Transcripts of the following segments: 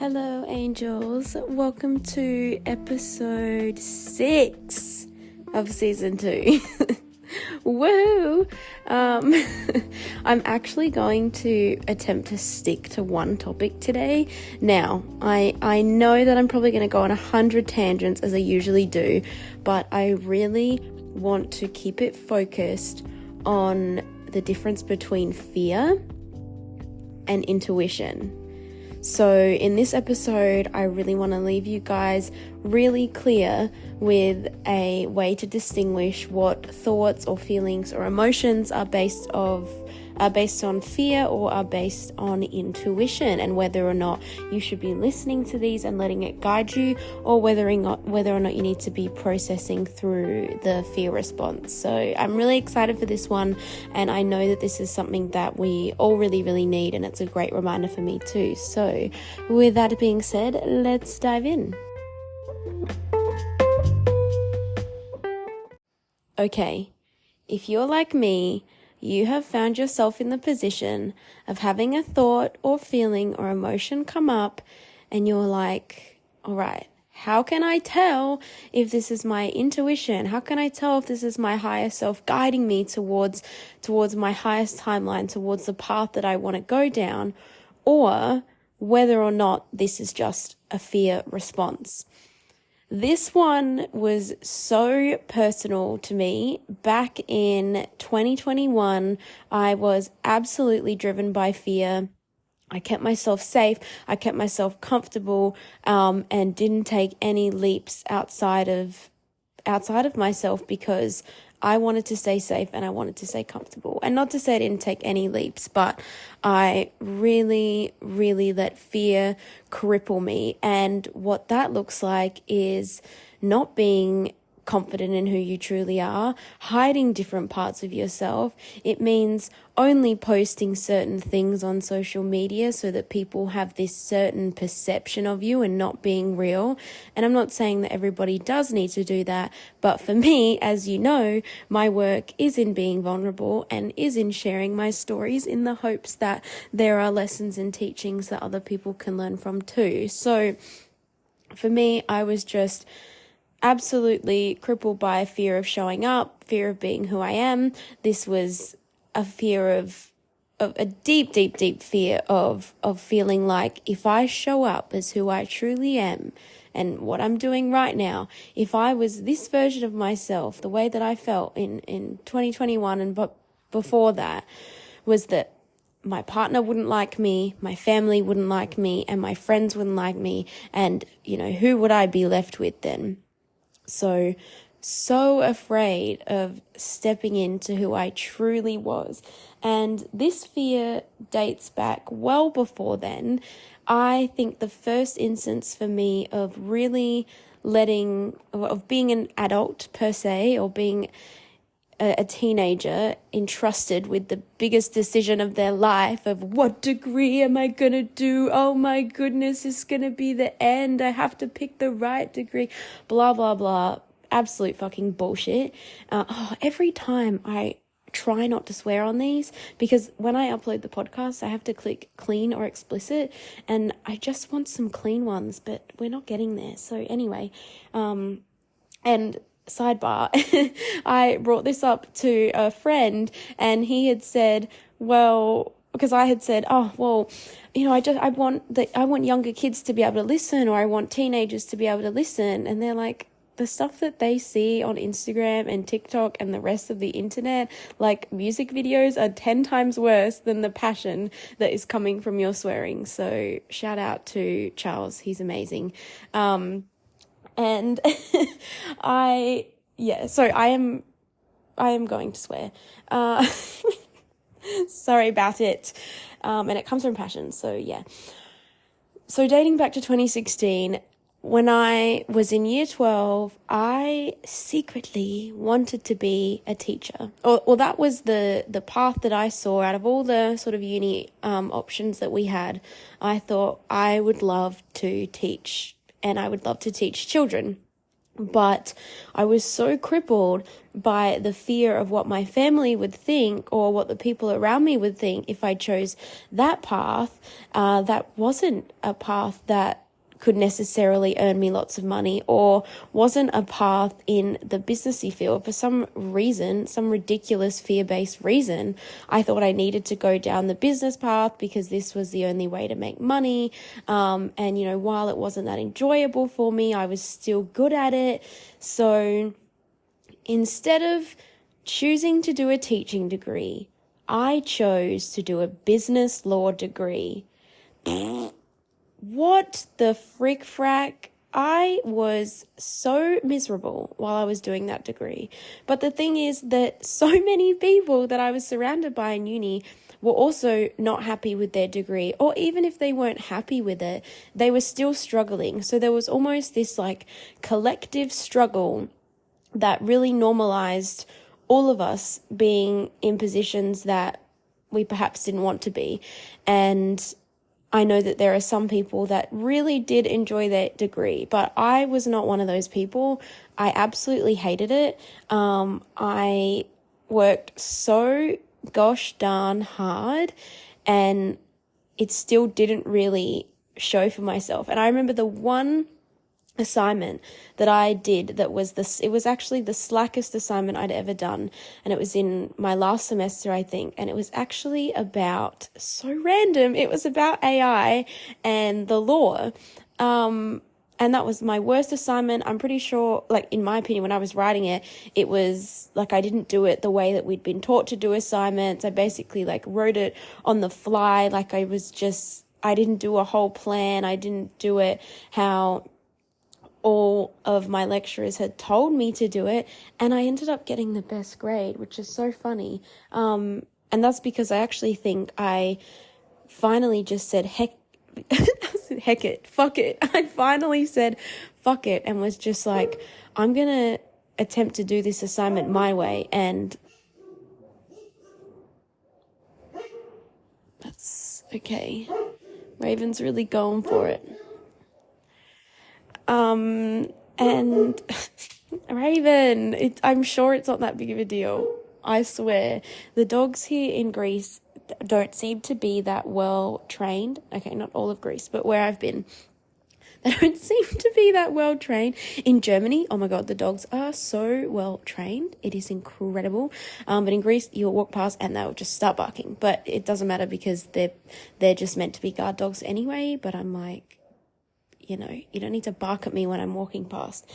Hello, angels. Welcome to episode 6 of season 2. Woohoo! I'm actually going to attempt to stick to one topic today. Now, I know that I'm probably going to go on 100 tangents as I usually do, but I really want to keep it focused on the difference between fear and intuition. So in this episode, I really want to leave you guys really clear with a way to distinguish what thoughts or feelings or emotions are based on fear or are based on intuition, and whether or not you should be listening to these and letting it guide you, or whether or not you need to be processing through the fear response. So I'm really excited for this one, and I know that this is something that we all really, really need, and it's a great reminder for me too. So with that being said, let's dive in. Okay, if you're like me, you have found yourself in the position of having a thought or feeling or emotion come up, and you're like, all right, how can I tell if this is my intuition? How can I tell if this is my higher self guiding me towards my highest timeline, towards the path that I want to go down, or whether or not this is just a fear response? This one was so personal to me. Back in 2021, I was absolutely driven by fear. I kept myself safe, I kept myself comfortable, and didn't take any leaps outside of myself because I wanted to stay safe and I wanted to stay comfortable. And not to say I didn't take any leaps, but I really, really let fear cripple me. And what that looks like is not being confident in who you truly are, hiding different parts of yourself. It means only posting certain things on social media so that people have this certain perception of you and not being real. And I'm not saying that everybody does need to do that, but for me, as you know, my work is in being vulnerable and is in sharing my stories in the hopes that there are lessons and teachings that other people can learn from too. So for me, I was just absolutely crippled by fear of showing up, fear of being who I am. This was a fear of a deep, deep, deep fear of feeling like if I show up as who I truly am and what I'm doing right now, if I was this version of myself, the way that I felt in 2021 and before that, was that my partner wouldn't like me, my family wouldn't like me, and my friends wouldn't like me. And, who would I be left with then? So afraid of stepping into who I truly was. And this fear dates back well before then. I think the first instance for me of really of being an adult per se, or being a teenager entrusted with the biggest decision of their life of what degree am I going to do? Oh my goodness, it's going to be the end. I have to pick the right degree, blah, blah, blah. Absolute fucking bullshit. Every time I try not to swear on these, because when I upload the podcast, I have to click clean or explicit, and I just want some clean ones, but we're not getting there. So anyway, and sidebar, I brought this up to a friend, and he had said, well, because I had said, I want younger kids to be able to listen, or I want teenagers to be able to listen. And they're like, the stuff that they see on Instagram and TikTok and the rest of the internet, like music videos, are 10 times worse than the passion that is coming from your swearing. So shout out to Charles. He's amazing. And I am going to swear. Sorry about it. And it comes from passion. So yeah. So dating back to 2016, when I was in year 12, I secretly wanted to be a teacher. Or that was the path that I saw out of all the sort of uni options that we had. I thought I would love to teach, and I would love to teach children. But I was so crippled by the fear of what my family would think or what the people around me would think if I chose that path. That wasn't a path that could necessarily earn me lots of money, or wasn't a path in the businessy field. For some reason, some ridiculous fear-based reason, I thought I needed to go down the business path because this was the only way to make money. And, you know, while it wasn't that enjoyable for me, I was still good at it. So instead of choosing to do a teaching degree, I chose to do a business law degree. What the frick frack? I was so miserable while I was doing that degree. But the thing is that so many people that I was surrounded by in uni were also not happy with their degree, or even if they weren't happy with it, they were still struggling. So there was almost this like collective struggle that really normalized all of us being in positions that we perhaps didn't want to be. And I know that there are some people that really did enjoy their degree, but I was not one of those people. I absolutely hated it. I worked so gosh darn hard, and it still didn't really show for myself. And I remember the one assignment that I did that was it was actually the slackest assignment I'd ever done, and it was in my last semester, I think, and it was actually about, so random, it was about AI and the law. And that was my worst assignment. I'm pretty sure, like, in my opinion, when I was writing it, it was like I didn't do it the way that we'd been taught to do assignments. I basically like wrote it on the fly. Like I didn't do a whole plan. I didn't do it how all of my lecturers had told me to do it, and I ended up getting the best grade, which is so funny. And that's because I actually think I finally just said, heck it, fuck it. I finally said, fuck it, and was just like, I'm going to attempt to do this assignment my way. And that's okay. Raven's really going for it. And Raven, I'm sure it's not that big of a deal. I swear. The dogs here in Greece don't seem to be that well trained. Okay, not all of Greece, but where I've been, they don't seem to be that well trained. In Germany, oh my God, the dogs are so well trained. It is incredible. But in Greece, you'll walk past and they'll just start barking. But it doesn't matter because they're just meant to be guard dogs anyway. But I'm like, you know, you don't need to bark at me when I'm walking past.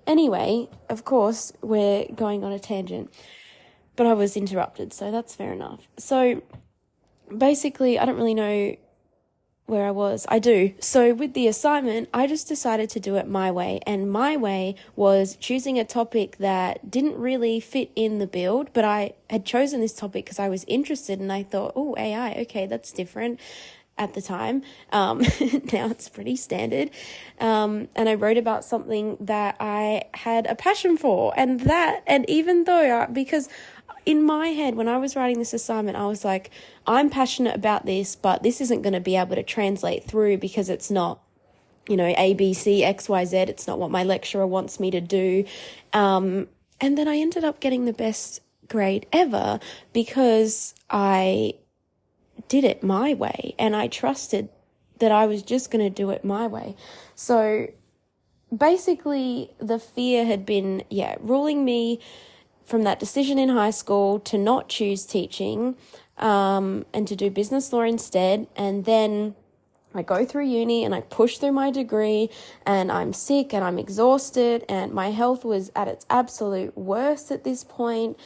Anyway, of course, we're going on a tangent, but I was interrupted, so that's fair enough. So basically, I don't really know where I was. I do. So with the assignment, I just decided to do it my way, and my way was choosing a topic that didn't really fit in the build, but I had chosen this topic because I was interested, and I thought, oh, AI, okay, that's different. At the time, now it's pretty standard, and I wrote about something that I had a passion for, and even though, because in my head, when I was writing this assignment, I was like, I'm passionate about this, but this isn't going to be able to translate through because it's not, you know, A, B, C, X, Y, Z, it's not what my lecturer wants me to do, and then I ended up getting the best grade ever because I did it my way, and I trusted that I was just going to do it my way. So basically the fear had been, ruling me from that decision in high school to not choose teaching, and to do business law instead. And then I go through uni and I push through my degree, and I'm sick and I'm exhausted and my health was at its absolute worst at this point.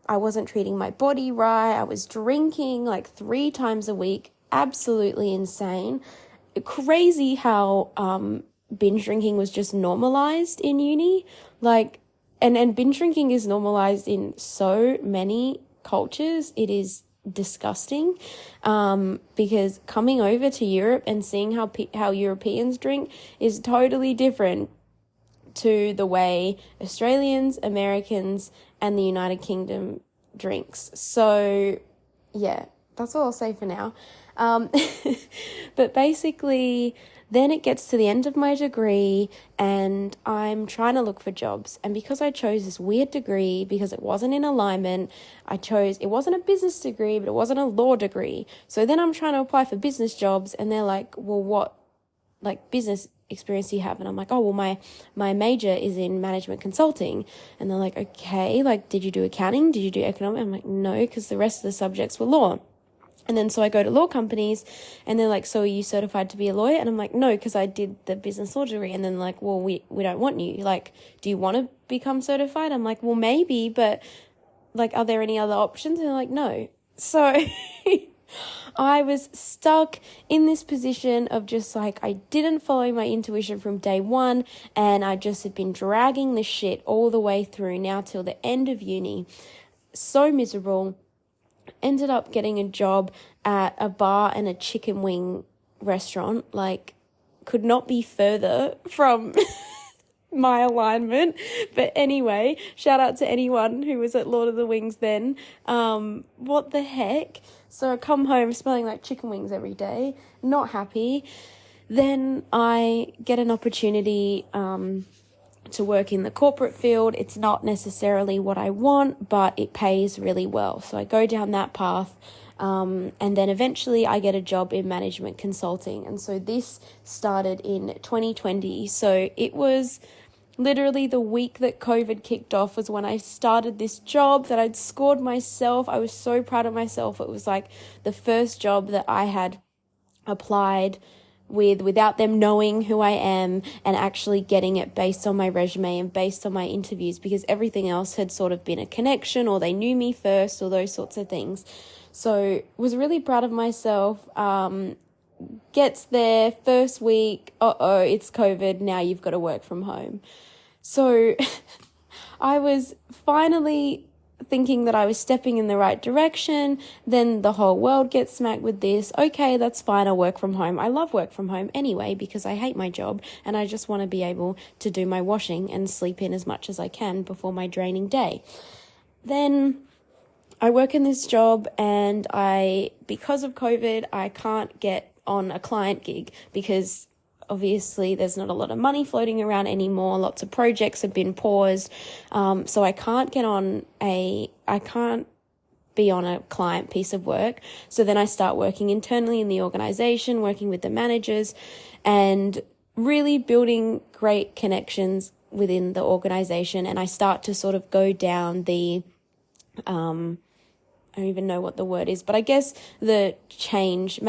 I wasn't treating my body right. I was drinking like 3 times a week. Absolutely insane. Crazy how binge drinking was just normalized in uni. Like, and binge drinking is normalized in so many cultures. It is disgusting, because coming over to Europe and seeing how Europeans drink is totally different to the way Australians, Americans, and the United Kingdom drinks. So, yeah, that's all I'll say for now. But basically, then it gets to the end of my degree and I'm trying to look for jobs. And because I chose this weird degree, because it wasn't in alignment, it wasn't a business degree, but it wasn't a law degree. So then I'm trying to apply for business jobs and they're like, well, what business experience do you have? And I'm like, oh, well, my major is in management consulting. And they're like, okay, did you do accounting? Did you do economics? I'm like, no, because the rest of the subjects were law. And then so I go to law companies and they're like, so are you certified to be a lawyer? And I'm like, no, because I did the business law degree. And then like, well, we don't want you. Do you want to become certified? I'm like, well, maybe, but are there any other options? And they're like, no. So I was stuck in this position of just I didn't follow my intuition from day one, and I just had been dragging the shit all the way through now till the end of uni. So miserable. Ended up getting a job at a bar and a chicken wing restaurant. Could not be further from my alignment. But anyway, shout out to anyone who was at Lord of the Wings then. What the heck? So I come home smelling like chicken wings every day, not happy. Then I get an opportunity to work in the corporate field. It's not necessarily what I want, but it pays really well. So I go down that path. And then eventually I get a job in management consulting. And so this started in 2020. So it was literally the week that COVID kicked off was when I started this job that I'd scored myself. I was so proud of myself. It was the first job that I had applied without them knowing who I am and actually getting it based on my resume and based on my interviews, because everything else had sort of been a connection, or they knew me first, or those sorts of things. So was really proud of myself. Gets there, first week, it's COVID, now you've got to work from home. So I was finally thinking that I was stepping in the right direction. Then the whole world gets smacked with this. Okay, that's fine. I'll work from home. I love work from home anyway because I hate my job and I just want to be able to do my washing and sleep in as much as I can before my draining day. Then I work in this job and because of COVID, I can't get on a client gig because obviously there's not a lot of money floating around anymore. Lots of projects have been paused. So I can't be on a client piece of work. So then I start working internally in the organization, working with the managers and really building great connections within the organization. And I start to sort of go down the, I don't even know what the word is, but I guess the change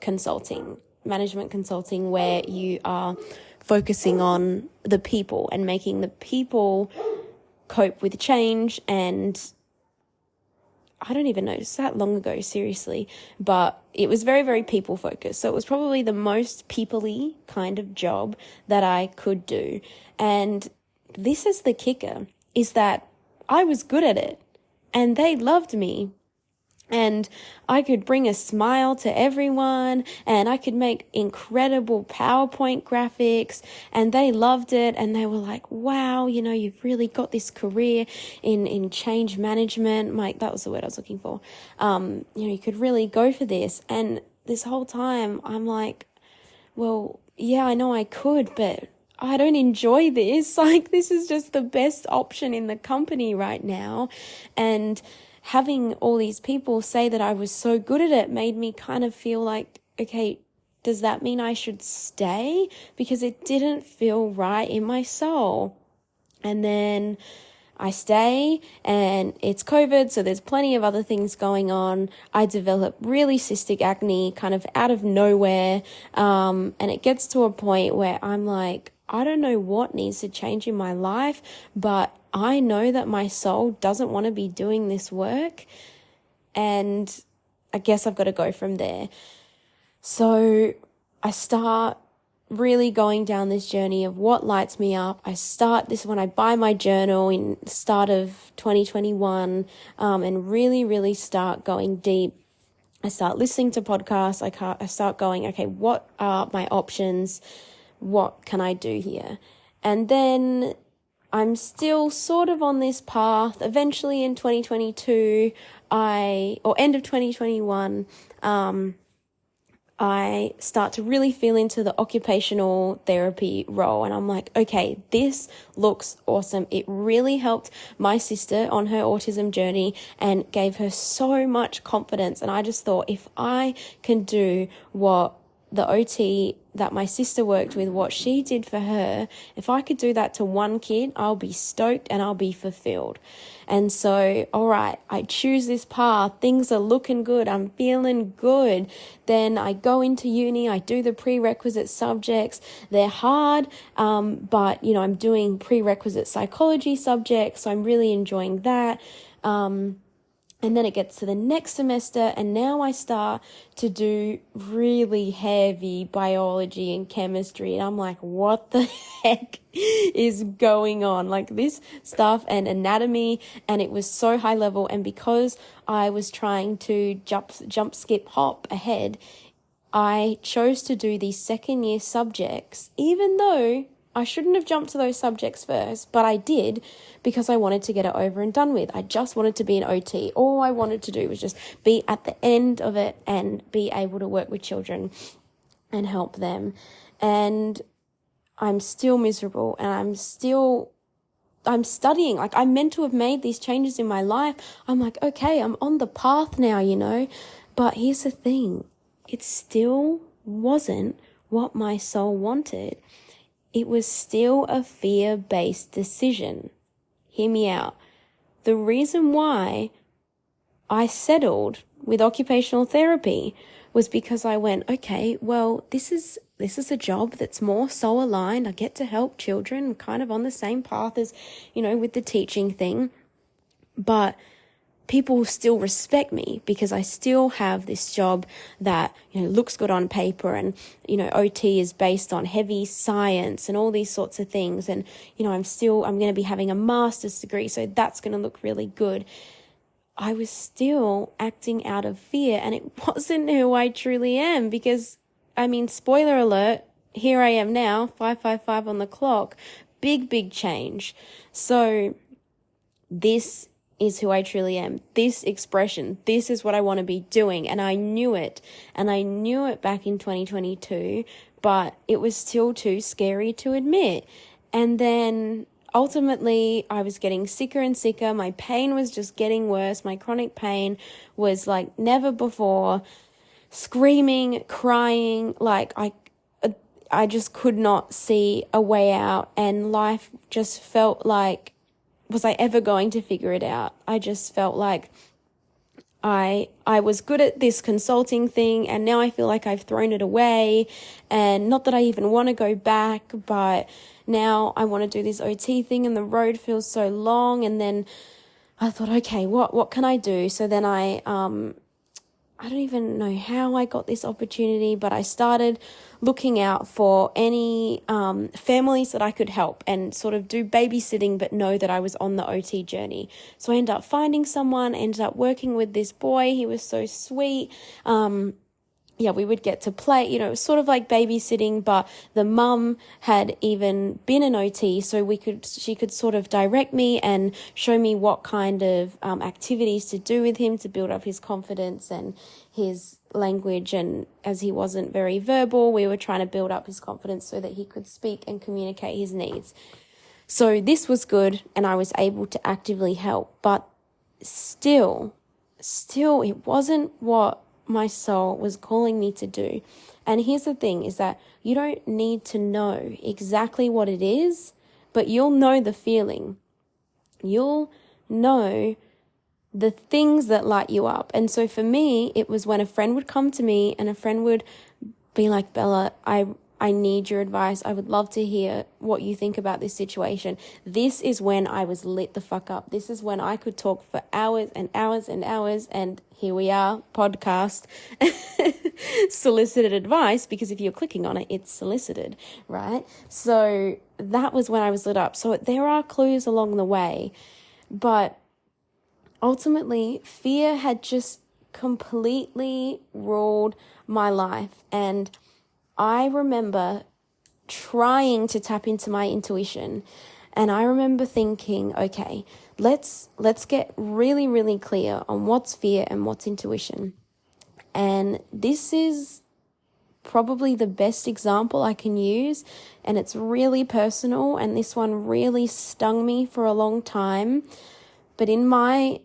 consulting, management consulting, where you are focusing on the people and making the people cope with change. And I don't even know, it's that long ago, seriously, but it was very, very people focused. So it was probably the most people-y kind of job that I could do. And this is the kicker, is that I was good at it and they loved me. And I could bring a smile to everyone and I could make incredible PowerPoint graphics and they loved it. And they were like, wow, you've really got this career in change management. That was the word I was looking for. You could really go for this. And this whole time I'm like, well, yeah, I know I could, but I don't enjoy this. This is just the best option in the company right now. And having all these people say that I was so good at it made me kind of feel like, okay, does that mean I should stay? Because it didn't feel right in my soul. And then I stay and it's COVID, so there's plenty of other things going on. I develop really cystic acne kind of out of nowhere. And it gets to a point where I'm like, I don't know what needs to change in my life, but I know that my soul doesn't want to be doing this work, and I guess I've got to go from there. So I start really going down this journey of what lights me up. I start this when I buy my journal in the start of 2021, and really, really start going deep. I start listening to podcasts. I start going, okay, what are my options? What can I do here? And then I'm still sort of on this path. Eventually in 2022, or end of 2021, I start to really feel into the occupational therapy role. And I'm like, okay, this looks awesome. It really helped my sister on her autism journey and gave her so much confidence. And I just thought, if I can do what the OT that my sister worked with, what she did for her, if I could do that to one kid, I'll be stoked and I'll be fulfilled. And so, all right, I choose this path. Things are looking good. I'm feeling good. Then I go into uni. I do the prerequisite subjects. They're hard, but, I'm doing prerequisite psychology subjects, so I'm really enjoying that. And then it gets to the next semester, and now I start to do really heavy biology and chemistry. And I'm like, what the heck is going on? Like this stuff and anatomy, and it was so high level. And because I was trying to jump, skip, hop ahead, I chose to do these second year subjects, even though I shouldn't have jumped to those subjects first, but I did because I wanted to get it over and done with. I just wanted to be an OT. All I wanted to do was just be at the end of it and be able to work with children and help them. And I'm still miserable, and I'm studying. Like, I'm meant to have made these changes in my life. I'm like, okay, I'm on the path now, But here's the thing. It still wasn't what my soul wanted. It was still a fear-based decision. Hear me out. The reason why I settled with occupational therapy was because I went, okay, well, this is a job that's more soul aligned. I get to help children, kind of on the same path as, with the teaching thing. But people still respect me because I still have this job that, looks good on paper, and, OT is based on heavy science and all these sorts of things. And, I'm going to be having a master's degree, so that's going to look really good. I was still acting out of fear, and it wasn't who I truly am because, spoiler alert, here I am now, 5:55 on the clock, big change. So this is who I truly am. This expression, this is what I want to be doing. And I knew it. And I knew it back in 2022, but it was still too scary to admit. And then ultimately I was getting sicker and sicker. My pain was just getting worse. My chronic pain was like never before. Screaming, crying, like I just could not see a way out. And life just felt like, was I ever going to figure it out? I just felt like I was good at this consulting thing, and now I feel like I've thrown it away. And not that I even want to go back, but now I want to do this OT thing, and the road feels so long. And then I thought, okay, what can I do? So then I don't even know how I got this opportunity, but I started looking out for any families that I could help and sort of do babysitting, but know that I was on the OT journey. So I ended up finding someone, ended up working with this boy. He was so sweet. We would get to play, it was sort of like babysitting, but the mum had even been an OT, so she could sort of direct me and show me what kind of activities to do with him to build up his confidence and his language. And as he wasn't very verbal, we were trying to build up his confidence so that he could speak and communicate his needs. So this was good, and I was able to actively help, but still it wasn't what my soul was calling me to do. And here's the thing, is that you don't need to know exactly what it is, but you'll know the feeling. You'll know the things that light you up. And so for me, it was when a friend would come to me and a friend would be like, Bella, I need your advice. I would love to hear what you think about this situation. This is when I was lit the fuck up. This is when I could talk for hours and hours and hours. And here we are, podcast, solicited advice, because if you're clicking on it, it's solicited, right? So that was when I was lit up. So there are clues along the way, but ultimately fear had just completely ruled my life. And I remember trying to tap into my intuition And I remember thinking, okay, let's get really, really clear on what's fear and what's intuition. And this is probably the best example I can use, and it's really personal, and this one really stung me for a long time. But in my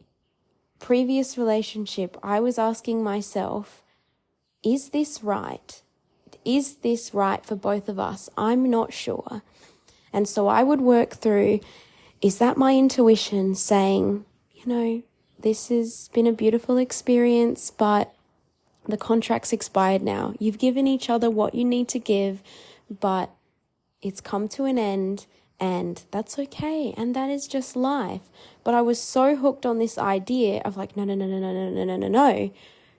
previous relationship, I was asking myself, is this right? Is this right for both of us? I'm not sure. And so I would work through, is that my intuition saying, this has been a beautiful experience, but the contract's expired now. You've given each other what you need to give, but it's come to an end, and that's okay. And that is just life. But I was so hooked on this idea of like, no.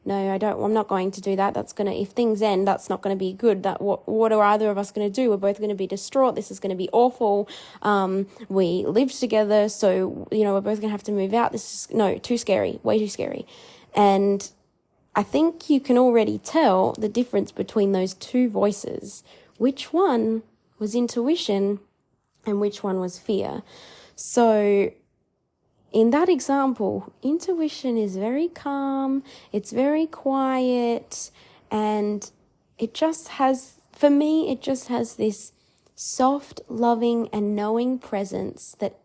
No, I'm not going to do that. If things end, that's not going to be good. What are either of us going to do? We're both going to be distraught. This is going to be awful. We lived together, so, we're both going to have to move out. Too scary, way too scary. And I think you can already tell the difference between those two voices. Which one was intuition and which one was fear? So in that example, intuition is very calm, it's very quiet, and it just has this soft, loving, and knowing presence that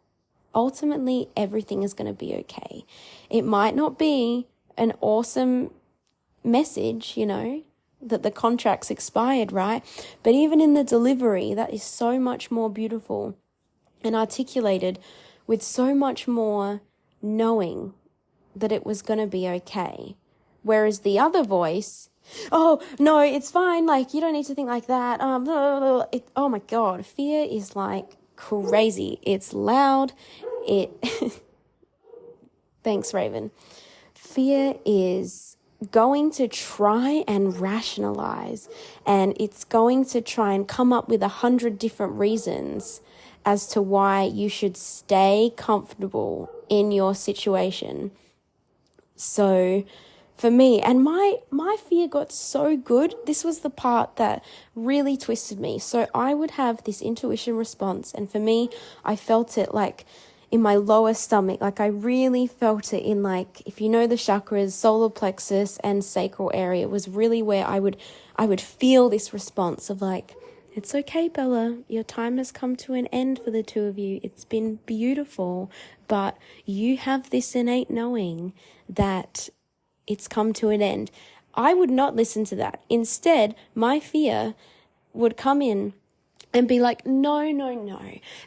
ultimately everything is going to be okay. It might not be an awesome message, that the contract's expired, right? But even in the delivery, that is so much more beautiful and articulated with so much more knowing that it was going to be okay. Whereas the other voice, oh, no, it's fine. Like, you don't need to think like that. Oh my God, fear is like crazy. It's loud. Thanks, Raven. Fear is going to try and rationalize, and it's going to try and come up with 100 different reasons as to why you should stay comfortable in your situation. So for me, and my fear got so good, this was the part that really twisted me. So I would have this intuition response, and for me, I felt it like in my lower stomach. Like I really felt it in, like, if you know the chakras, solar plexus and sacral area was really where I would feel this response of like, it's okay, Bella, your time has come to an end for the two of you. It's been beautiful, but you have this innate knowing that it's come to an end. I would not listen to that. Instead, my fear would come in and be like, no.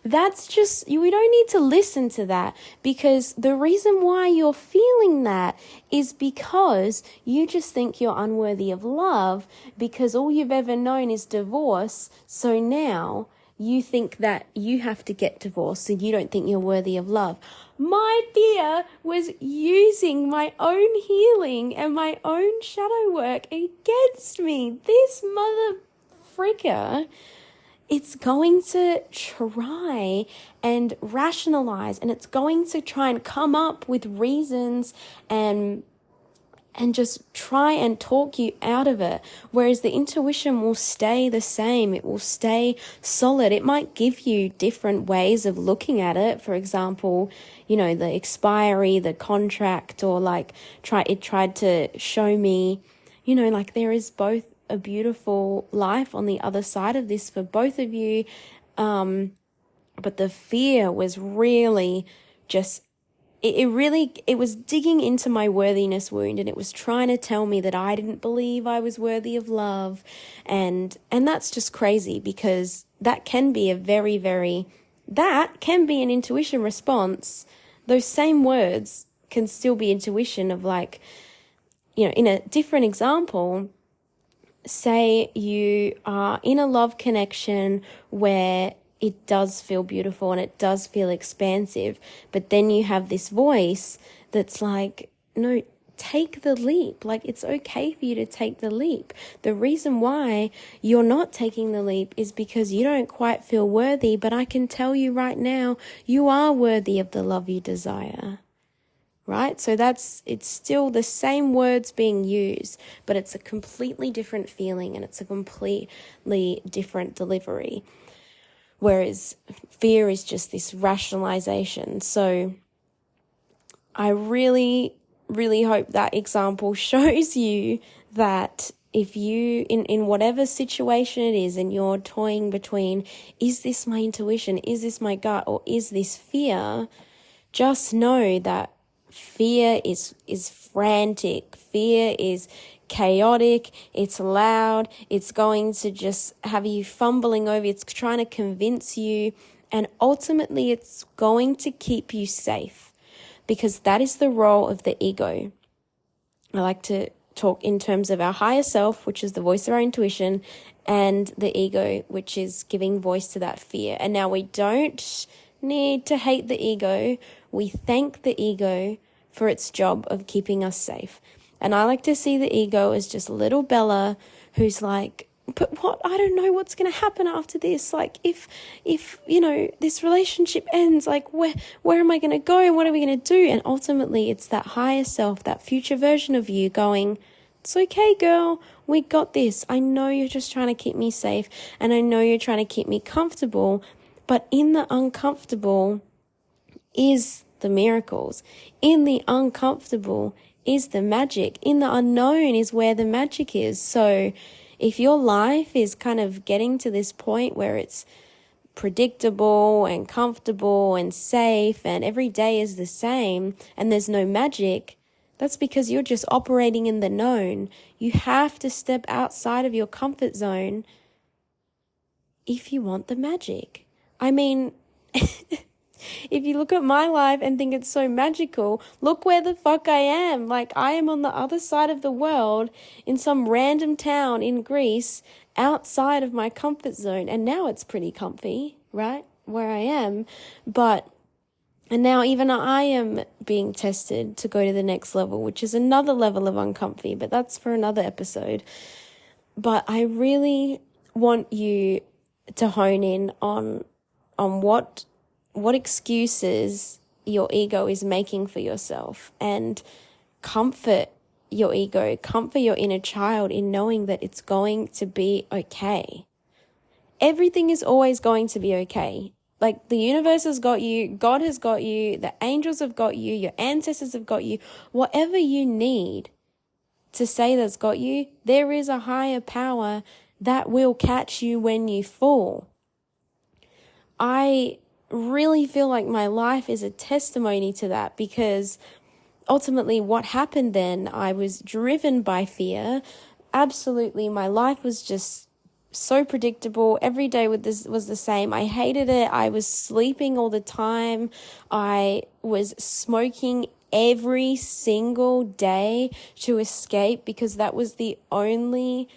That's just, we don't need to listen to that, because the reason why you're feeling that is because you just think you're unworthy of love, because all you've ever known is divorce. So now you think that you have to get divorced and you don't think you're worthy of love. My fear was using my own healing and my own shadow work against me. This mother freaker, it's going to try and rationalize, and it's going to try and come up with reasons and just try and talk you out of it. Whereas the intuition will stay the same. It will stay solid. It might give you different ways of looking at it. For example, the expiry, the contract, or it tried to show me, there is both a beautiful life on the other side of this for both of you. But the fear was really just, it was digging into my worthiness wound, and it was trying to tell me that I didn't believe I was worthy of love. And that's just crazy, because that can be that can be an intuition response. Those same words can still be intuition of in a different example, say you are in a love connection where it does feel beautiful and it does feel expansive, but then you have this voice that's like, no, take the leap. Like, it's okay for you to take the leap. The reason why you're not taking the leap is because you don't quite feel worthy, but I can tell you right now, you are worthy of the love you desire. Right? So it's still the same words being used, but it's a completely different feeling, and it's a completely different delivery. whereas fear is just this rationalization. So I really, really hope that example shows you that if you, in whatever situation it is, and you're toying between, is this my intuition, is this my gut, or is this fear, just know that fear is frantic. Fear is chaotic. It's loud. It's going to just have you fumbling over. It's trying to convince you. And ultimately, it's going to keep you safe, because that is the role of the ego. I like to talk in terms of our higher self, which is the voice of our intuition, and the ego, which is giving voice to that fear. And now we don't need to hate the ego. We thank the ego for its job of keeping us safe. And I like to see the ego as just little Bella who's like, but what? I don't know what's going to happen after this. Like, if this relationship ends, like, where am I going to go? And what are we going to do? And ultimately, it's that higher self, that future version of you going, it's okay, girl. We got this. I know you're just trying to keep me safe, and I know you're trying to keep me comfortable. But in the uncomfortable is the miracles. In the uncomfortable is the magic. In the unknown is where the magic is. So if your life is kind of getting to this point where it's predictable and comfortable and safe and every day is the same and there's no magic, that's because you're just operating in the known. You have to step outside of your comfort zone if you want the magic. I mean, if you look at my life and think it's so magical, look where the fuck I am. Like, I am on the other side of the world in some random town in Greece outside of my comfort zone. And now it's pretty comfy, right? Where I am. And now even I am being tested to go to the next level, which is another level of uncomfy, but that's for another episode. But I really want you to hone in on what excuses your ego is making for yourself, and comfort your ego, comfort your inner child in knowing that it's going to be okay. Everything is always going to be okay. Like, the universe has got you, God has got you, the angels have got you, your ancestors have got you. Whatever you need to say that's got you, there is a higher power that will catch you when you fall. I really feel like my life is a testimony to that, because ultimately what happened then, I was driven by fear. Absolutely, my life was just so predictable. Every day was the same. I hated it. I was sleeping all the time. I was smoking every single day to escape, because that was the only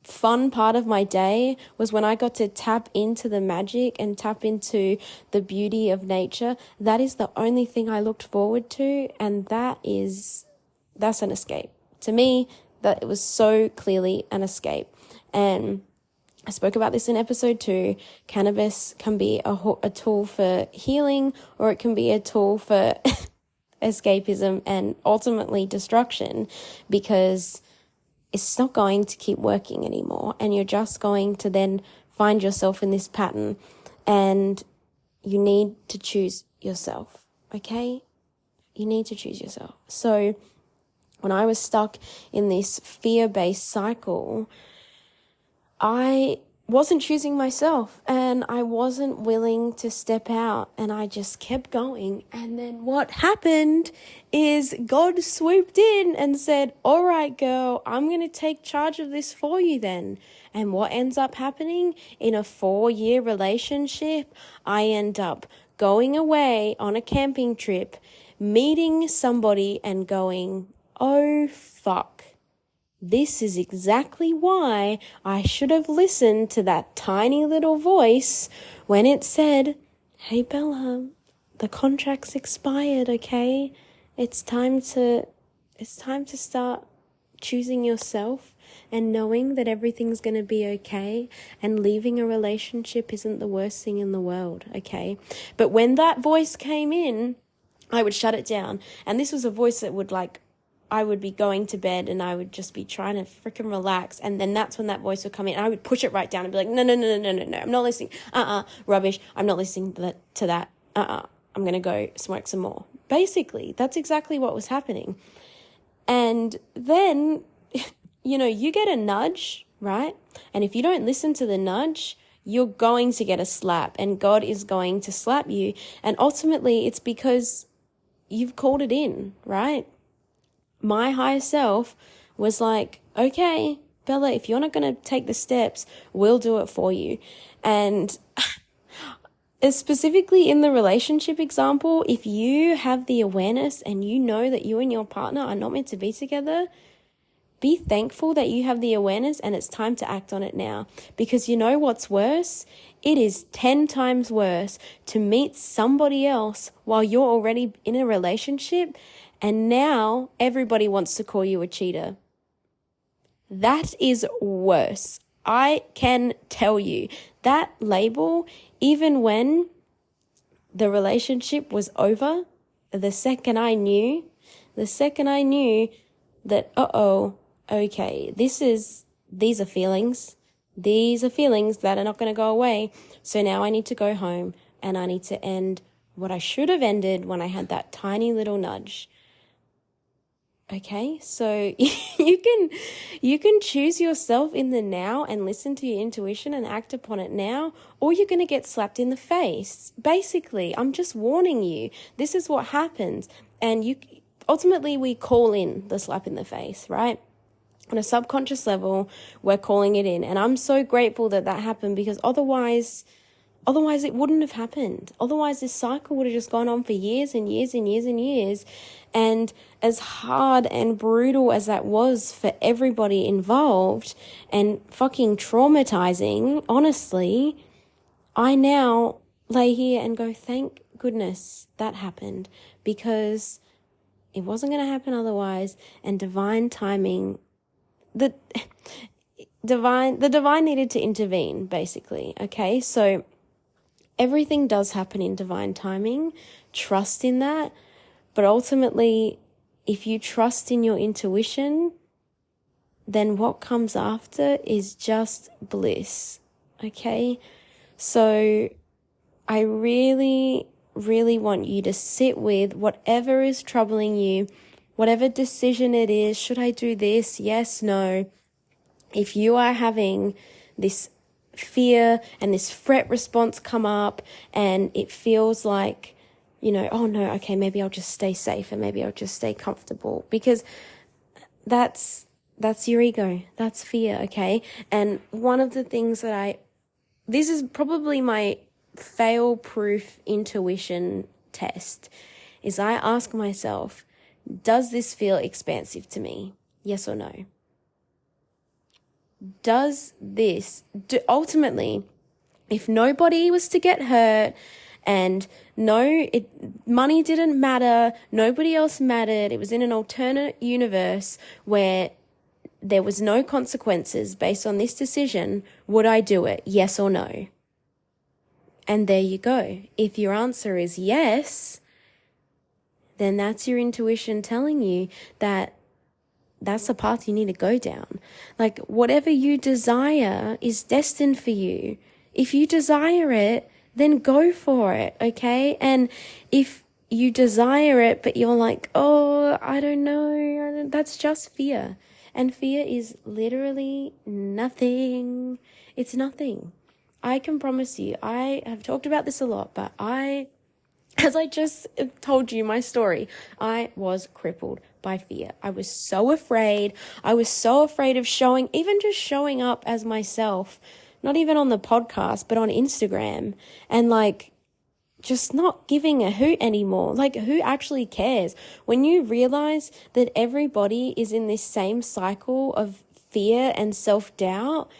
fun part of my day, was when I got to tap into the magic and tap into the beauty of nature. That is the only thing I looked forward to, and that's an escape. To me, that it was so clearly an escape. And I spoke about this in episode 2. Cannabis can be a tool for healing, or it can be a tool for escapism and ultimately destruction, because it's not going to keep working anymore, and you're just going to then find yourself in this pattern, and you need to choose yourself, okay? You need to choose yourself. So when I was stuck in this fear-based cycle, I wasn't choosing myself, and I wasn't willing to step out, and I just kept going. And then what happened is God swooped in and said, all right, girl, I'm going to take charge of this for you then. And what ends up happening in a 4-year relationship, I end up going away on a camping trip, meeting somebody and going, oh, fuck. This is exactly why I should have listened to that tiny little voice when it said, hey, Bella, the contract's expired, okay? It's time to start choosing yourself and knowing that everything's going to be okay, and leaving a relationship isn't the worst thing in the world, okay? But when that voice came in, I would shut it down. And this was a voice that would I would be going to bed and I would just be trying to freaking relax. And then that's when that voice would come in. And I would push it right down and be like, no, I'm not listening. Rubbish. I'm not listening to that. I'm going to go smoke some more. Basically, that's exactly what was happening. And then, you get a nudge, right? And if you don't listen to the nudge, you're going to get a slap, and God is going to slap you. And ultimately, it's because you've called it in, right? My higher self was like, okay, Bella, if you're not going to take the steps, we'll do it for you. And specifically in the relationship example, if you have the awareness and you know that you and your partner are not meant to be together, be thankful that you have the awareness and it's time to act on it now. Because you know what's worse? It is 10 times worse to meet somebody else while you're already in a relationship and now everybody wants to call you a cheater. That is worse. I can tell you that label, even when the relationship was over, the second I knew that, okay, these are feelings. These are feelings that are not going to go away. So now I need to go home and I need to end what I should have ended when I had that tiny little nudge. Okay, so you can choose yourself in the now and listen to your intuition and act upon it now, or you're going to get slapped in the face. Basically, I'm just warning you. This is what happens. And ultimately we call in the slap in the face, right? On a subconscious level, we're calling it in. And I'm so grateful that happened, because otherwise it wouldn't have happened. Otherwise, this cycle would have just gone on for years and years and years and years. And as hard and brutal as that was for everybody involved and fucking traumatizing, honestly, I now lay here and go, thank goodness that happened, because it wasn't going to happen otherwise. And divine timing, the divine needed to intervene, basically. Okay, so everything does happen in divine timing. Trust in that. But ultimately, if you trust in your intuition, then what comes after is just bliss. Okay? So I really, really want you to sit with whatever is troubling you, whatever decision it is. Should I do this? Yes, no. If you are having this fear and this fret response come up and it feels like, oh no, okay, maybe I'll just stay safe and maybe I'll just stay comfortable, because that's your ego. That's fear, okay? And one of the things this is probably my fail-proof intuition test, is I ask myself, does this feel expansive to me? Yes or no? Ultimately, if nobody was to get hurt and money didn't matter, nobody else mattered, it was in an alternate universe where there was no consequences based on this decision, would I do it? Yes or no? And there you go. If your answer is yes, then that's your intuition telling you that that's the path you need to go down. Like, whatever you desire is destined for you. If you desire it, then go for it, okay? And if you desire it, but you're like, oh, I don't know, that's just fear. And fear is literally nothing. It's nothing. I can promise you, I have talked about this a lot, but as I just told you my story, I was crippled by fear. I was so afraid. I was so afraid of showing up as myself, not even on the podcast, but on Instagram, and just not giving a hoot anymore. Who actually cares? When you realize that everybody is in this same cycle of fear and self-doubt,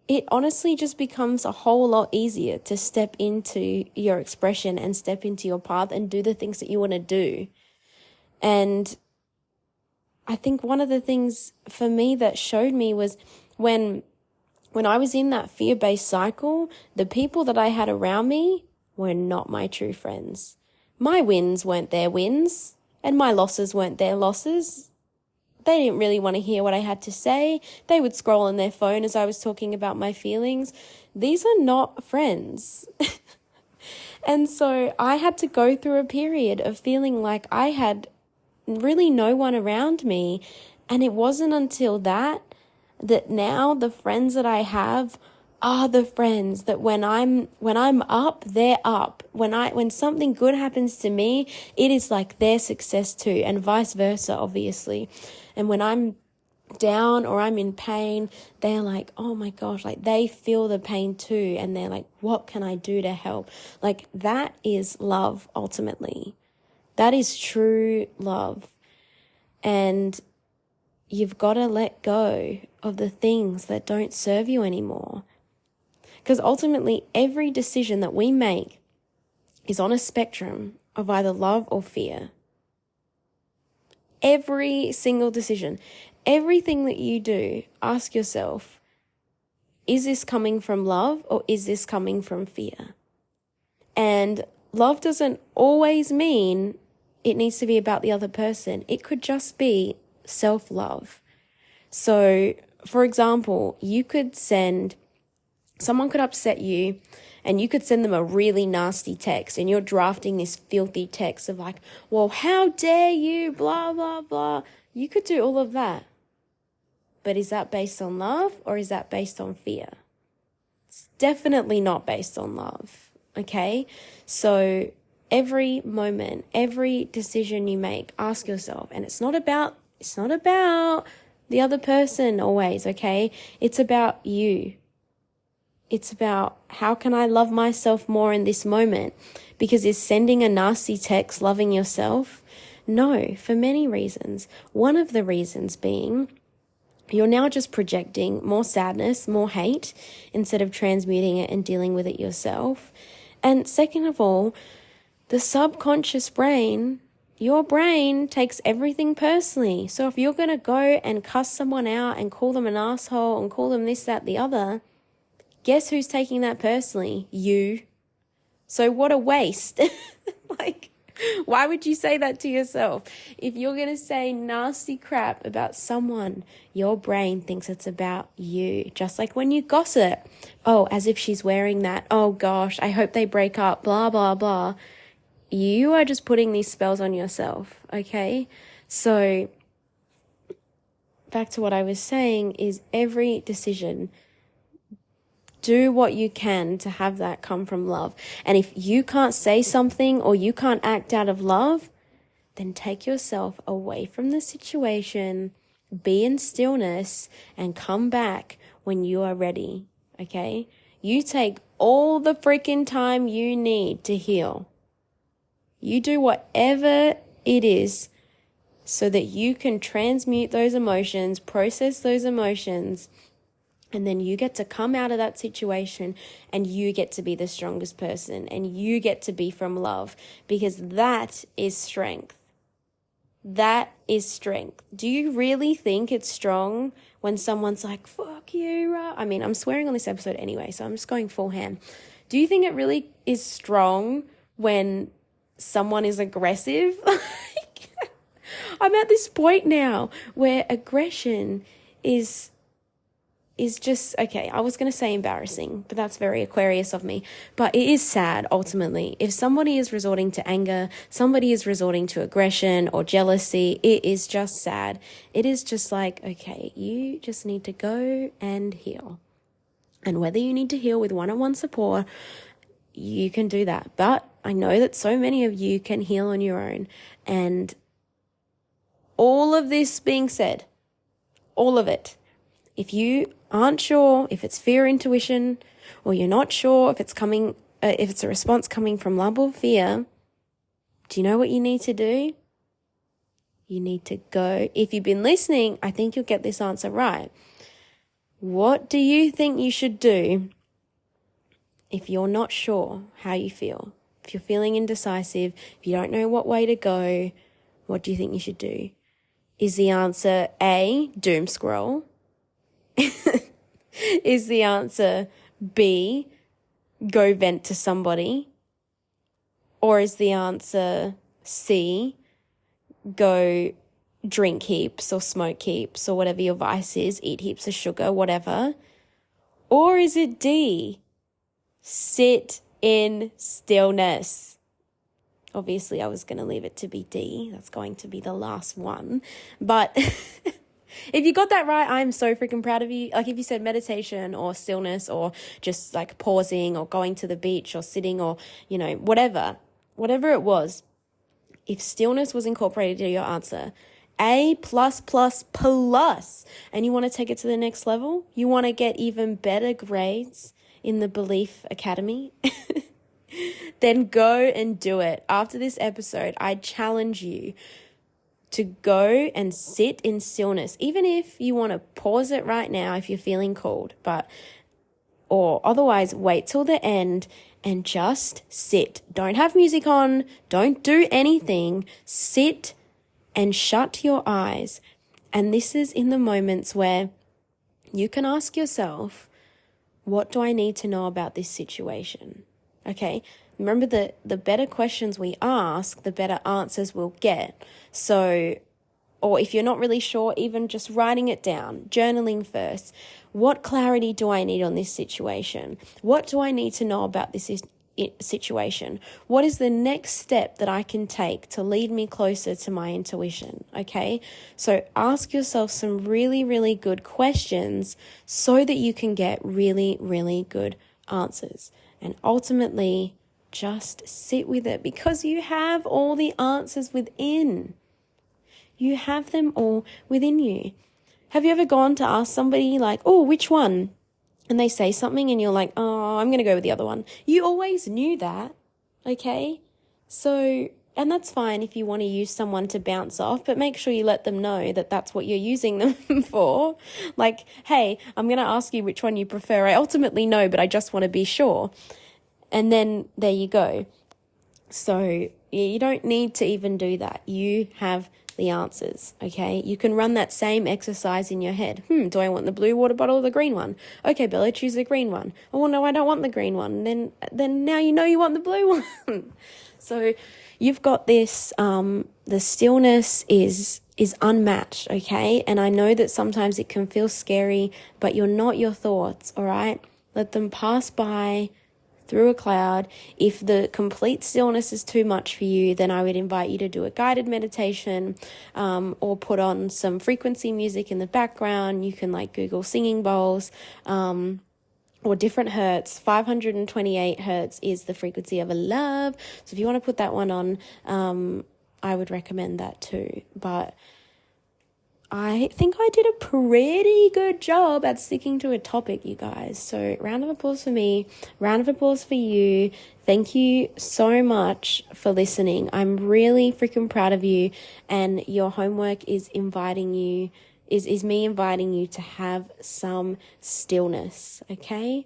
it honestly just becomes a whole lot easier to step into your expression and step into your path and do the things that you want to do. And I think one of the things for me that showed me was when I was in that fear-based cycle, the people that I had around me were not my true friends. My wins weren't their wins, and my losses weren't their losses. They didn't really want to hear what I had to say. They would scroll on their phone as I was talking about my feelings. These are not friends. And so I had to go through a period of feeling like I had really no one around me. And it wasn't until that now the friends that I have are the friends that when I'm up, they're up. When something good happens to me, it is like their success too, and vice versa, obviously. And when I'm down or I'm in pain, they're like, oh my gosh, like they feel the pain too. And they're like, what can I do to help? Like that is love ultimately. That is true love. And you've got to let go of the things that don't serve you anymore. Because ultimately, every decision that we make is on a spectrum of either love or fear. Every single decision, everything that you do, ask yourself, is this coming from love or is this coming from fear? And love doesn't always mean it needs to be about the other person. It could just be self-love. So, for example, someone could upset you and you could send them a really nasty text and you're drafting this filthy text of like, well, how dare you, blah, blah, blah. You could do all of that. But is that based on love or is that based on fear? It's definitely not based on love, okay? So every moment, every decision you make, ask yourself, and it's not about the other person always, okay? It's about you. It's about how can I love myself more in this moment? Because is sending a nasty text loving yourself? No, for many reasons. One of the reasons being you're now just projecting more sadness, more hate, instead of transmuting it and dealing with it yourself. And second of all, the subconscious brain, your brain takes everything personally. So if you're going to go and cuss someone out and call them an asshole and call them this, that, the other, guess who's taking that personally? You. So what a waste. Like, why would you say that to yourself? If you're going to say nasty crap about someone, your brain thinks it's about you. Just like when you gossip. Oh, as if she's wearing that. Oh gosh, I hope they break up, blah, blah, blah. You are just putting these spells on yourself, okay? So back to what I was saying is every decision, do what you can to have that come from love. And if you can't say something or you can't act out of love, then take yourself away from the situation, be in stillness, and come back when you are ready, okay? You take all the freaking time you need to heal. You do whatever it is so that you can transmute those emotions, process those emotions, and then you get to come out of that situation and you get to be the strongest person and you get to be from love, because that is strength. That is strength. Do you really think it's strong when someone's like, fuck you? I mean, I'm swearing on this episode anyway, so I'm just going full ham. Do you think it really is strong when someone is aggressive? I'm at this point now where aggression is just, okay, I was going to say embarrassing, but that's very Aquarius of me. But it is sad, ultimately. If somebody is resorting to anger, somebody is resorting to aggression or jealousy, it is just sad. It is just like, okay, you just need to go and heal. And whether you need to heal with one-on-one support, you can do that. But I know that so many of you can heal on your own. And all of this being said, all of it, if you aren't sure if it's fear, intuition, or you're not sure if it's a response coming from love or fear, do you know what you need to do? You need to go. If you've been listening, I think you'll get this answer right. What do you think you should do if you're not sure how you feel? If you're feeling indecisive, if you don't know what way to go, what do you think you should do? Is the answer A, doom scroll? Is the answer B, go vent to somebody? Or is the answer C, go drink heaps or smoke heaps or whatever your vice is, eat heaps of sugar, whatever? Or is it D, sit in stillness? Obviously, I was going to leave it to be D. That's going to be the last one. But if you got that right, I'm so freaking proud of you. Like if you said meditation or stillness or just like pausing or going to the beach or sitting or, whatever it was, if stillness was incorporated into your answer, A+++, and you want to take it to the next level, you want to get even better grades in the Belief Academy, then go and do it. After this episode, I challenge you to go and sit in stillness, even if you want to pause it right now if you're feeling called, or otherwise wait till the end and just sit. Don't have music on, don't do anything, sit and shut your eyes. And this is in the moments where you can ask yourself, what do I need to know about this situation? Okay, remember the better questions we ask, the better answers we'll get. So, or if you're not really sure, even just writing it down, journaling first. What clarity do I need on this situation? What do I need to know about this situation? What is the next step that I can take to lead me closer to my intuition? Okay, so ask yourself some really, really good questions so that you can get really, really good answers. And ultimately, just sit with it because you have all the answers within. You have them all within you. Have you ever gone to ask somebody like, oh, which one? And they say something and you're like, oh, I'm going to go with the other one. You always knew that, okay? So, and that's fine if you want to use someone to bounce off, but make sure you let them know that that's what you're using them for. Like, hey, I'm going to ask you which one you prefer. I ultimately know, but I just want to be sure. And then there you go. So you don't need to even do that. You have the answers, okay? You can run that same exercise in your head. Do I want the blue water bottle or the green one? Okay, Bella, choose the green one. Oh, no, I don't want the green one. Then now you know you want the blue one. So you've got this, the stillness is unmatched, okay? And I know that sometimes it can feel scary, but you're not your thoughts, all right? Let them pass by through a cloud. If the complete stillness is too much for you, then I would invite you to do a guided meditation, or put on some frequency music in the background. You can Google singing bowls, or different hertz. 528 hertz is the frequency of a love. So if you want to put that one on, I would recommend that too. But I think I did a pretty good job at sticking to a topic, you guys. So round of applause for me, round of applause for you. Thank you so much for listening. I'm really freaking proud of you, and your homework is me inviting you to have some stillness, okay?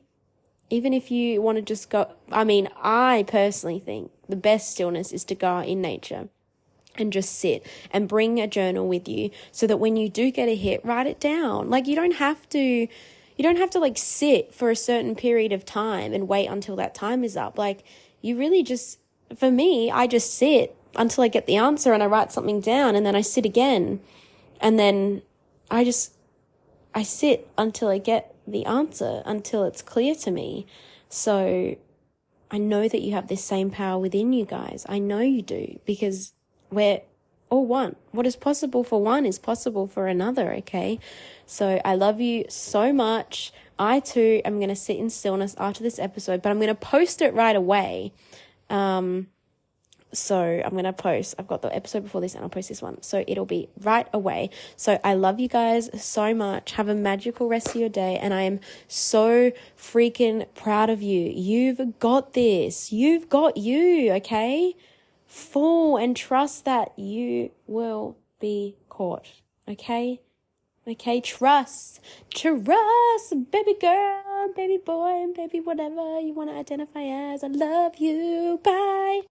Even if you want to just go, I personally think the best stillness is to go out in nature and just sit and bring a journal with you so that when you do get a hit, write it down. You don't have to sit for a certain period of time and wait until that time is up. You really just, for me, I just sit until I get the answer and I write something down, and then I sit again, and then I sit until I get the answer, until it's clear to me. So I know that you have this same power within you guys. I know you do, because we're all one. What is possible for one is possible for another, okay? So I love you so much. I too am going to sit in stillness after this episode, but I'm going to post it right away. So I'm going to post, I've got the episode before this and I'll post this one. So it'll be right away. So I love you guys so much. Have a magical rest of your day. And I am so freaking proud of you. You've got this. You've got you, okay? Fall and trust that you will be caught, okay? Okay, trust, baby girl, baby boy, and baby whatever you want to identify as. I love you, bye.